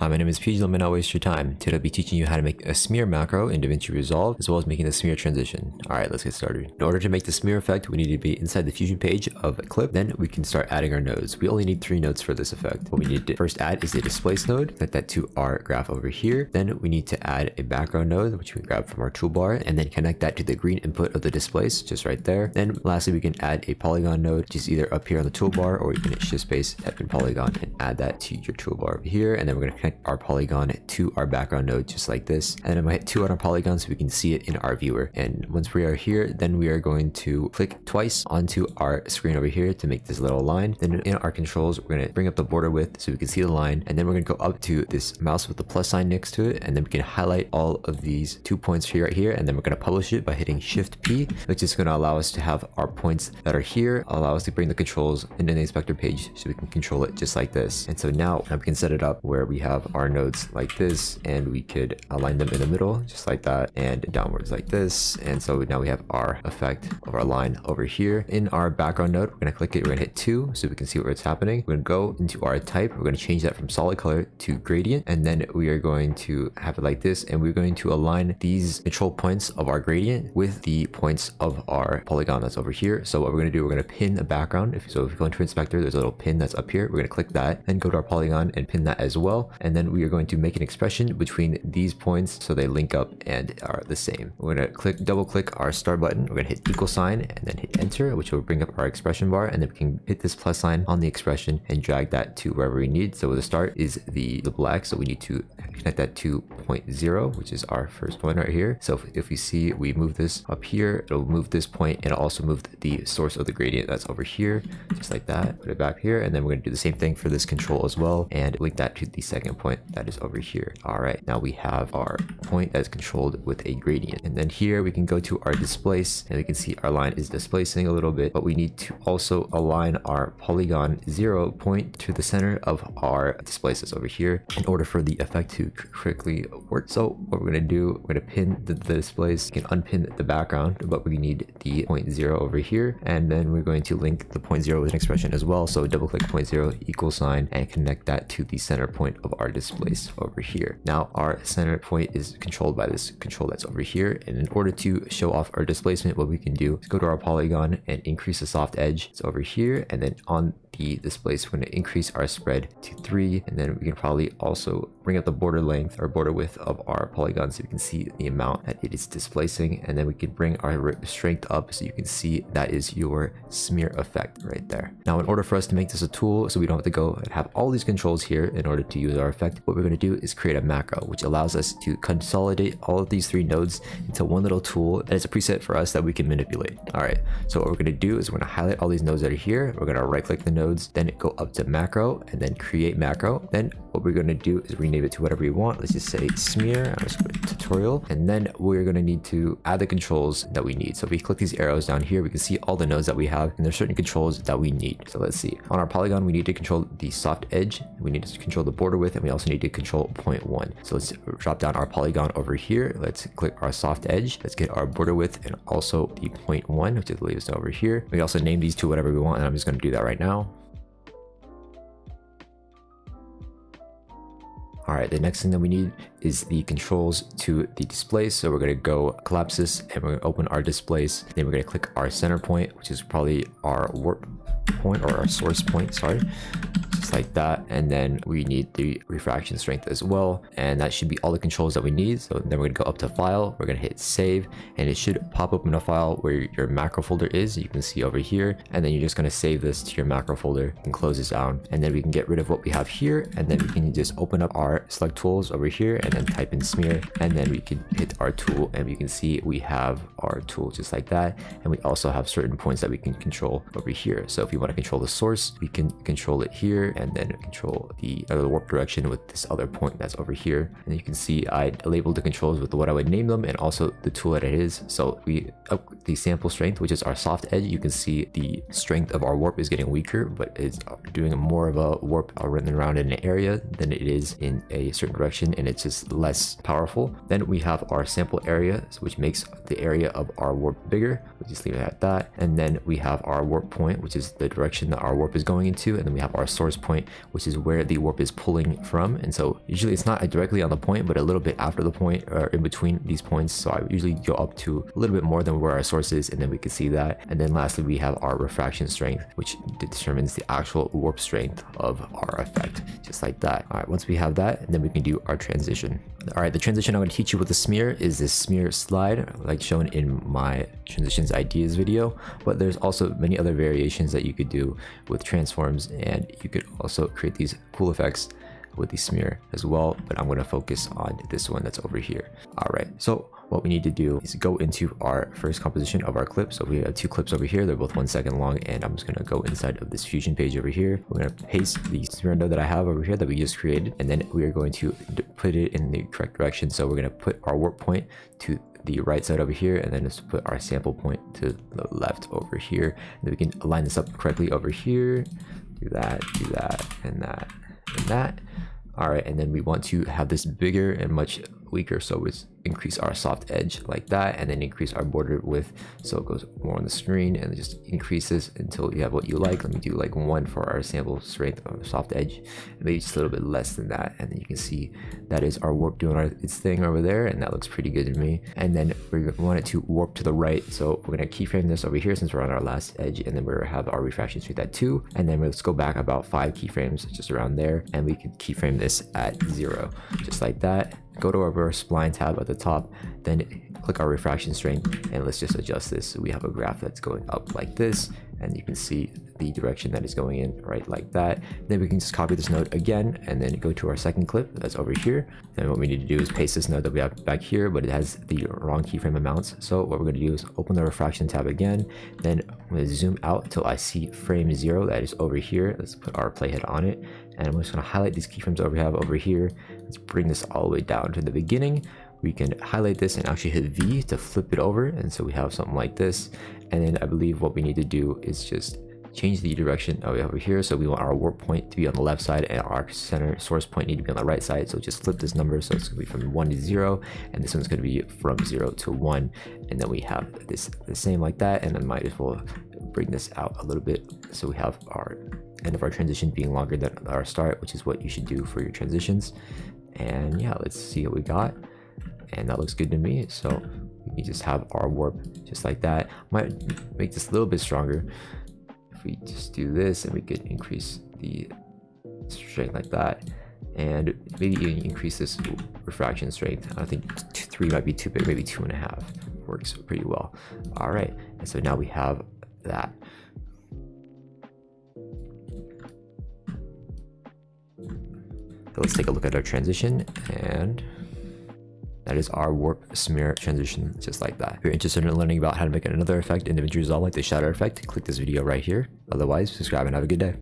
Hi, my name is PeeJ. Let me not waste your time. Today I'll be teaching you how to make a smear macro in DaVinci Resolve, as well as making the smear transition. Alright, let's get started. In order to make the smear effect, we need to be inside the Fusion page of a clip. Then we can start adding our nodes. We only need 3 nodes for this effect. What we need to first add is a displace node. Connect that to our graph over here. Then we need to add a background node, which we can grab from our toolbar, and then connect that to the green input of the displace, just right there. Then lastly, we can add a polygon node, which is either up here on the toolbar, or you can hit shift space, type in polygon, and add that to your toolbar over here. And then we're going to connect our polygon to our background node just like this, and then I'm going to hit 2 on our polygon so we can see it in our viewer. And once we are here, then we are going to click twice onto our screen over here to make this little line. Then in our controls, we're going to bring up the border width so we can see the line, and then we're going to go up to this mouse with the plus sign next to it, and then we can highlight all of these 2 points here, right here, and then we're going to publish it by hitting Shift P, which is going to allow us to have our points that are here, allow us to bring the controls into the inspector page so we can control it just like this. And so now we can set it up where we have our nodes like this, and we could align them in the middle just like that, and downwards like this. And so now we have our effect of our line over here. In our background node, we're going to click it, we're going to hit 2 so we can see where it's happening. We're going to go into our type, we're going to change that from solid color to gradient, and then we are going to have it like this, and we're going to align these control points of our gradient with the points of our polygon that's over here. So what we're going to do, we're going to pin a background. If you go into inspector, there's a little pin that's up here. We're going to click that, then go to our polygon and pin that as well, and then we are going to make an expression between these points so they link up and are the same. We're going to double click our start button, we're going to hit equal sign and then hit enter, which will bring up our expression bar, and then we can hit this plus sign on the expression and drag that to wherever we need. So the start is the black, so we need to connect that to 0.0, which is our first point right here. So if you see, we move this up here, it'll move this point, and it'll also move the source of the gradient that's over here, just like that. Put it back here, and then we're going to do the same thing for this control as well, and link that to the second point that is over here. All right, now we have our point that's controlled with a gradient, and then here we can go to our displace, and we can see our line is displacing a little bit, but we need to also align our polygon 0 point to the center of our displaces over here in order for the effect to correctly work. So what we're going to do, we're going to pin the displace. You can unpin the background, but we need the 0.0 over here, and then we're going to link the 0.0 with an expression as well. So double click 0.0 equal sign and connect that to the center point of our displace over here. Now our center point is controlled by this control that's over here, and in order to show off our displacement, what we can do is go to our polygon and increase the soft edge. It's over here, and then on the displace, we're going to increase our spread to 3, and then we can probably also bring up the border length or border width of our polygon so we can see the amount that it is displacing, and then we can bring our strength up so you can see that is your smear effect right there. Now in order for us to make this a tool so we don't have to go and have all these controls here in order to use our effect, what we're going to do is create a macro which allows us to consolidate all of these 3 nodes into one little tool that is a preset for us that we can manipulate. All right, so what we're going to do is we're going to highlight all these nodes that are here, we're going to right click the nodes, then go up to macro and then create macro. Then what we're going to do is rename it to whatever you want. Let's just say smear, I'm just going to tutorial, and then we're going to need to add the controls that we need. So if we click these arrows down here, we can see all the nodes that we have, and there's certain controls that we need. So let's see, on our polygon, we need to control the soft edge, we need to control the border width, and we also need to control 0.1. So let's drop down our polygon over here, let's click our soft edge, let's get our border width and also the 0.1, which is leaves over here. We also name these to whatever we want, and I'm just going to do that right now. All right, the next thing that we need is the controls to the displace. So we're going to go collapse this, and we're going to open our displace. Then we're going to click our center point, which is probably our warp point or our source point, sorry, just like that. And then we need the refraction strength as well, and that should be all the controls that we need. So then we're going to go up to file, we're going to hit save, and it should pop up in a file where your macro folder is, you can see over here, and then you're just going to save this to your macro folder and close this down, and then we can get rid of what we have here, and then we can just open up our select tools over here and then type in smear, and then we can hit our tool, and you can see we have our tool just like that. And we also have certain points that we can control over here. So if you want to control the source, we can control it here, and then control the warp direction with this other point that's over here. And you can see I labeled the controls with what I would name them and also the tool that it is. So we up the sample strength, which is our soft edge. You can see the strength of our warp is getting weaker, but it's doing more of a warp around in an area than it is in a certain direction, and it's just less powerful. Then we have our sample area, which makes the area of our warp bigger. We'll just leave it at that. And then we have our warp point, which is the direction that our warp is going into, and then we have our source point, point, which is where the warp is pulling from. And so usually it's not directly on the point, but a little bit after the point or in between these points. So I usually go up to a little bit more than where our source is, and then we can see that. And then lastly, we have our refraction strength, which determines the actual warp strength of our effect, just like that. All right, once we have that, then we can do our transition. All right, the transition I'm going to teach you with the smear is this smear slide, like shown in my transitions ideas video. But there's also many other variations that you could do with transforms, and you could also create these cool effects with the smear as well. But I'm going to focus on this one that's over here. All right, so what we need to do is go into our first composition of our clip. So we have 2 clips over here. They're both 1 second long, and I'm just going to go inside of this fusion page over here. We're going to paste the smear node that I have over here that we just created, and then we are going to put it in the correct direction. So we're going to put our warp point to the right side over here, and then just put our sample point to the left over here. And then we can align this up correctly over here. Do that, and that, and that. All right, and then we want to have this bigger and much weaker, so it's increase our soft edge like that, and then increase our border width so it goes more on the screen, and just increase this until you have what you like. Let me do like 1 for our sample strength of soft edge, and maybe just a little bit less than that, and then you can see that is our warp doing its thing over there, and that looks pretty good to me. And then we want it to warp to the right, so we're going to keyframe this over here since we're on our last edge, and then we're going to have our refraction strength at 2, and then let's go back about 5 keyframes just around there, and we can keyframe this at 0, just like that. Go to our spline tab at the top, then click our refraction strength, and let's just adjust this so we have a graph that's going up like this, and you can see the direction that is going in right like that. Then we can just copy this node again, and then go to our second clip that's over here. Then what we need to do is paste this node that we have back here, but it has the wrong keyframe amounts. So what we're going to do is open the refraction tab again, then I'm going to zoom out until I see frame 0 that is over here. Let's put our playhead on it, and I'm just going to highlight these keyframes that we have over here. Let's bring this all the way down to the beginning. We can highlight this and actually hit V to flip it over, and so we have something like this. And then I believe what we need to do is just change the direction over here. So we want our warp point to be on the left side, and our center source point need to be on the right side. So just flip this number, so it's going to be from 1 to 0, and this one's going to be from 0 to 1. And then we have this the same like that, and then might as well bring this out a little bit so we have our end of our transition being longer than our start, which is what you should do for your transitions. And yeah, let's see what we got, and that looks good to me. So we can just have our warp just like that. Might make this a little bit stronger if we just do this, and we could increase the strength like that, and maybe even increase this refraction strength. I think 3 might be too big, maybe 2.5 works pretty well. All right, and so now we have that. So let's take a look at our transition, and that is our warp smear transition, just like that. If you're interested in learning about how to make another effect in DaVinci Resolve like the shadow effect, click this video right here. Otherwise, subscribe and have a good day.